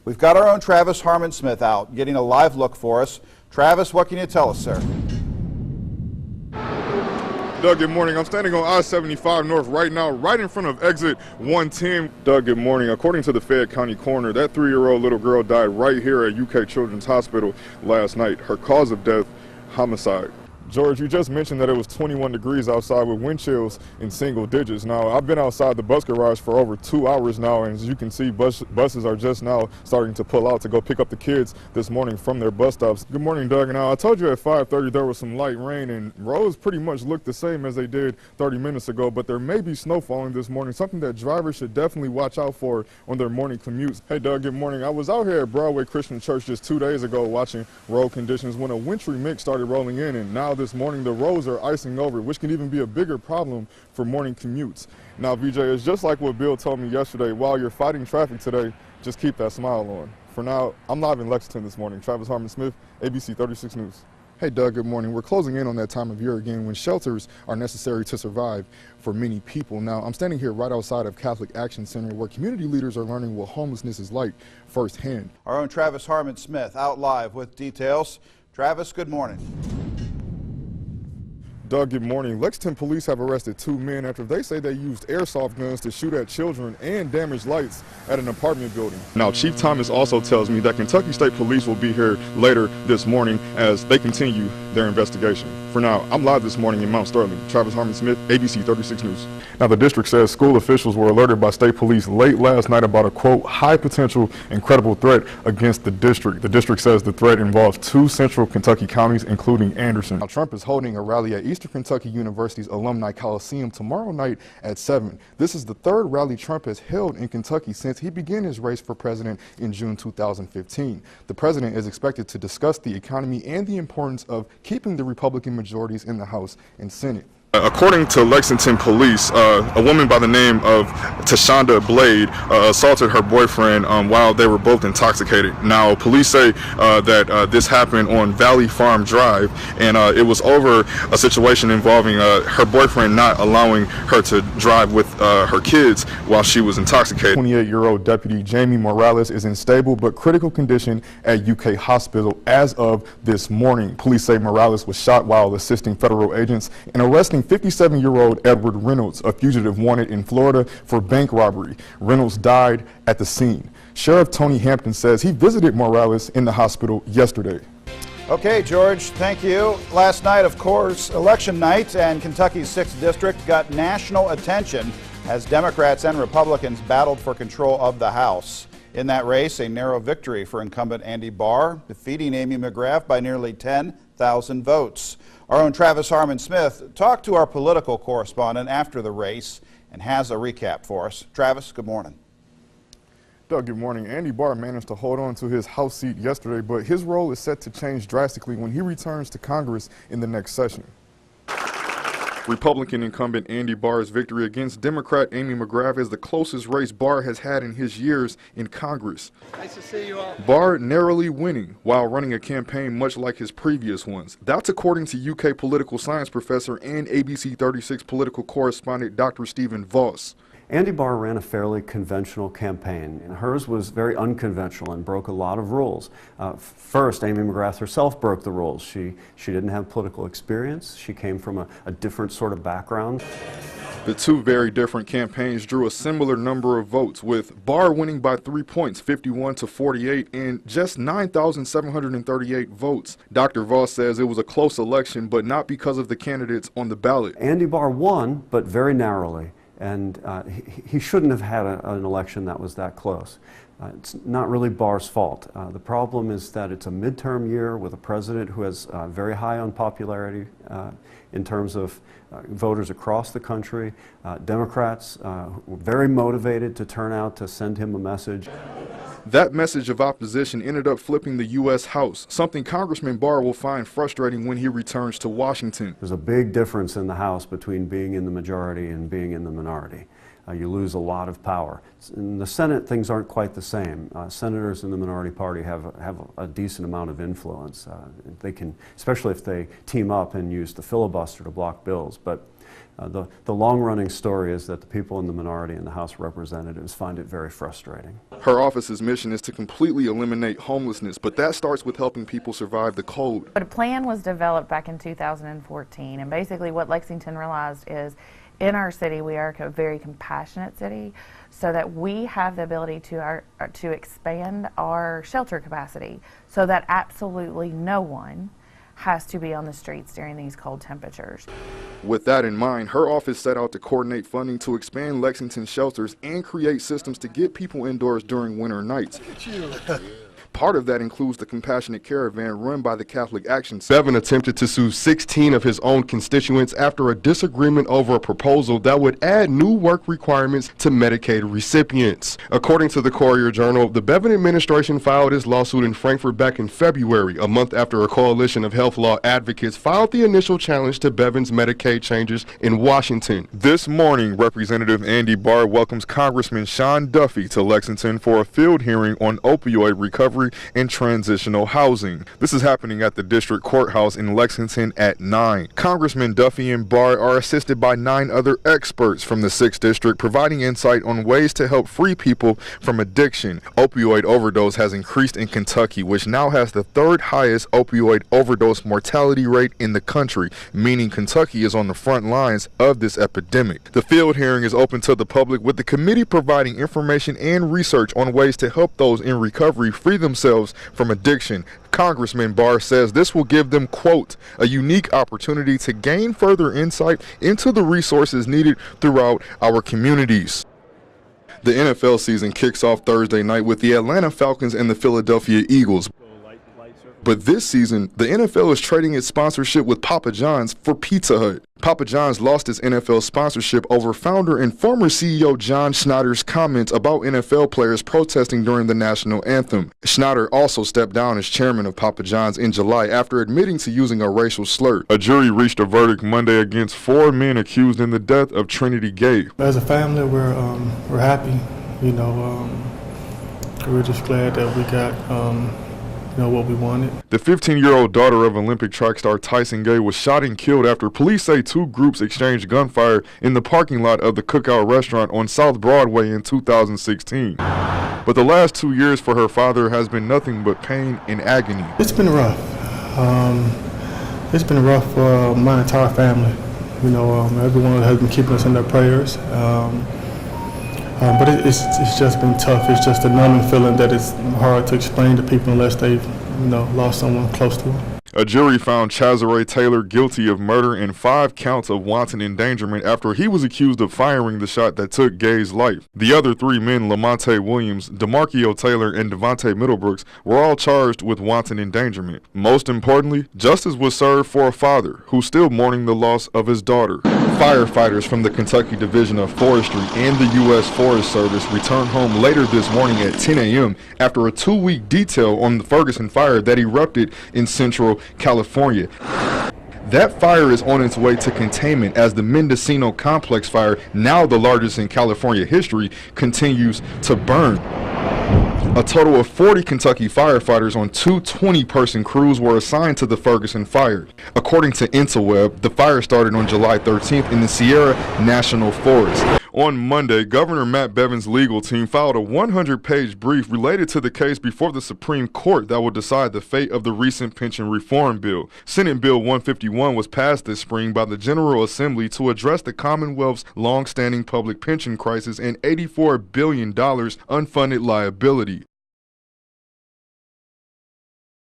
We've got our own Travis Harmon-Smith out, getting a live look for us. Travis, what can you tell us, sir? Doug, good morning. I'm standing on I-75 North right now, right in front of exit 110. Doug, good morning. According to the Fayette County coroner, that 3-year-old little girl died right here at UK Children's Hospital last night. Her cause of death, homicide. George, you just mentioned that it was 21 degrees outside with wind chills in single digits. Now, I've been outside the bus garage for over 2 hours now, and as you can see, buses are just now starting to pull out to go pick up the kids this morning from their bus stops. Good morning, Doug. Now, I told you at 5:30 there was some light rain, and roads pretty much look the same as they did 30 minutes ago, but there may be snow falling this morning, something that drivers should definitely watch out for on their morning commutes. Hey, Doug, good morning. I was out here at Broadway Christian Church just 2 days ago watching road conditions when a wintry mix started rolling in, and now this morning the roads are icing over, which can even be a bigger problem for morning commutes. Now, VJ, it's just like what Bill told me yesterday. While you're fighting traffic today, just keep that smile on. For now, I'm live in Lexington this morning. Travis Harmon-Smith, ABC 36 News. Hey, Doug, good morning. We're closing in on that time of year again when shelters are necessary to survive for many people. Now, I'm standing here right outside of Catholic Action Center where community leaders are learning what homelessness is like firsthand. Our own Travis Harmon-Smith out live with details. Travis, good morning. Doug, good morning. Lexington police have arrested 2 men after they say they used airsoft guns to shoot at children and damage lights at an apartment building. Now, Chief Thomas also tells me that Kentucky State Police will be here later this morning as they continue their investigation. For now, I'm live this morning in Mount Sterling. Travis Harmon-Smith, ABC 36 News. Now, the district says school officials were alerted by state police late last night about a, quote, high potential and credible threat against the district. The district says the threat involves 2 central Kentucky counties, including Anderson. Now, Trump is holding a rally at Eastern Kentucky University's Alumni Coliseum tomorrow night at 7. This is the 3rd rally Trump has held in Kentucky since he began his race for president in June 2015. The president is expected to discuss the economy and the importance of keeping the Republican majorities in the House and Senate. According to Lexington police, a woman by the name of Tashonda Blade assaulted her boyfriend while they were both intoxicated. Now, police say that this happened on Valley Farm Drive, and it was over a situation involving her boyfriend not allowing her to drive with her kids while she was intoxicated. 28-year-old Deputy Jamie Morales is in stable but critical condition at UK Hospital as of this morning. Police say Morales was shot while assisting federal agents in arresting 57-year-old Edward Reynolds, a fugitive wanted in Florida for bank robbery. Reynolds died at the scene. Sheriff Tony Hampton says he visited Morales in the hospital yesterday. Okay, George, thank you. Last night, of course, election night, and Kentucky's 6th district got national attention as Democrats and Republicans battled for control of the House. In that race, a narrow victory for incumbent Andy Barr, defeating Amy McGrath by nearly 10,000 votes. Our own Travis Harmon-Smith talked to our political correspondent after the race and has a recap for us. Travis, good morning. Doug, good morning. Andy Barr managed to hold on to his House seat yesterday, but his role is set to change drastically when he returns to Congress in the next session. Republican incumbent Andy Barr's victory against Democrat Amy McGrath is the closest race Barr has had in his years in Congress. Nice to see you all. Barr narrowly winning while running a campaign much like his previous ones. That's according to UK political science professor and ABC 36 political correspondent Dr. Stephen Voss. Andy Barr ran a fairly conventional campaign, and hers was very unconventional and broke a lot of rules. First, Amy McGrath herself broke the rules. She didn't have political experience. She came from a different sort of background. The 2 very different campaigns drew a similar number of votes, with Barr winning by 3 points, 51 to 48, and just 9,738 votes. Dr. Voss says it was a close election, but not because of the candidates on the ballot. Andy Barr won, but very narrowly. And he shouldn't have had an election that was that close. It's not really Barr's fault. The problem is that it's a midterm year with a president who has very high unpopularity in terms of voters across the country. Democrats were very motivated to turn out to send him a message. That message of opposition ended up flipping the U.S. House, something Congressman Barr will find frustrating when he returns to Washington. There's a big difference in the House between being in the majority and being in the minority. you lose a lot of power. In the Senate, things aren't quite the same. Senators in the minority party have a decent amount of influence. They can, especially if they team up and use the filibuster to block bills. But the long-running story is that the people in the minority in the House of Representatives find it very frustrating. Her office's mission is to completely eliminate homelessness, but that starts with helping people survive the cold. But a plan was developed back in 2014, and basically what Lexington realized is in our city we are a very compassionate city, so that we have the ability to expand our shelter capacity so that absolutely no one has to be on the streets during these cold temperatures. With that in mind, her office set out to coordinate funding to expand Lexington shelters and create systems to get people indoors during winter nights. Part of that includes the Compassionate Caravan run by the Catholic Action Center. Bevan attempted to sue 16 of his own constituents after a disagreement over a proposal that would add new work requirements to Medicaid recipients. According to the Courier-Journal, the Bevan administration filed his lawsuit in Frankfort back in February, a month after a coalition of health law advocates filed the initial challenge to Bevan's Medicaid changes in Washington. This morning, Representative Andy Barr welcomes Congressman Sean Duffy to Lexington for a field hearing on opioid recovery and transitional housing. This is happening at the district courthouse in Lexington at 9. Congressman Duffy and Barr are assisted by 9 other experts from the 6th district, providing insight on ways to help free people from addiction. Opioid overdose has increased in Kentucky, which now has the 3rd highest opioid overdose mortality rate in the country, meaning Kentucky is on the front lines of this epidemic. The field hearing is open to the public, with the committee providing information and research on ways to help those in recovery free themselves from addiction. Congressman Barr says this will give them, quote, a unique opportunity to gain further insight into the resources needed throughout our communities. The NFL season kicks off Thursday night with the Atlanta Falcons and the Philadelphia Eagles. But this season, the NFL is trading its sponsorship with Papa John's for Pizza Hut. Papa John's lost its NFL sponsorship over founder and former CEO John Schneider's comments about NFL players protesting during the national anthem. Schneider also stepped down as chairman of Papa John's in July after admitting to using a racial slur. A jury reached a verdict Monday against 4 men accused in the death of Trinity Gay. As a family, we're happy. We're just glad that we got what we wanted. The 15-year-old daughter of Olympic track star Tyson Gay was shot and killed after police say 2 groups exchanged gunfire in the parking lot of the Cookout restaurant on South Broadway in 2016. But the last 2 years for her father has been nothing but pain and agony. It's been rough. It's been rough for my entire family. Everyone has been keeping us in their prayers. But it's just been tough. It's just a numbing feeling that it's hard to explain to people unless they've lost someone close to them. A jury found Chazare Taylor guilty of murder and 5 counts of wanton endangerment after he was accused of firing the shot that took Gay's life. The other 3 men, Lamonte Williams, DeMarquio Taylor, and Devontae Middlebrooks, were all charged with wanton endangerment. Most importantly, justice was served for a father who's still mourning the loss of his daughter. Firefighters from the Kentucky Division of Forestry and the U.S. Forest Service returned home later this morning at 10 a.m. after a 2-week detail on the Ferguson fire that erupted in Central California. That fire is on its way to containment as the Mendocino Complex fire, now the largest in California history, continues to burn. A total of 40 Kentucky firefighters on 2 20-person crews were assigned to the Ferguson fire. According to Interweb, the fire started on July 13th in the Sierra National Forest. On Monday, Governor Matt Bevin's legal team filed a 100-page brief related to the case before the Supreme Court that will decide the fate of the recent pension reform bill. Senate Bill 151 was passed this spring by the General Assembly to address the Commonwealth's long-standing public pension crisis and $84 billion unfunded liability.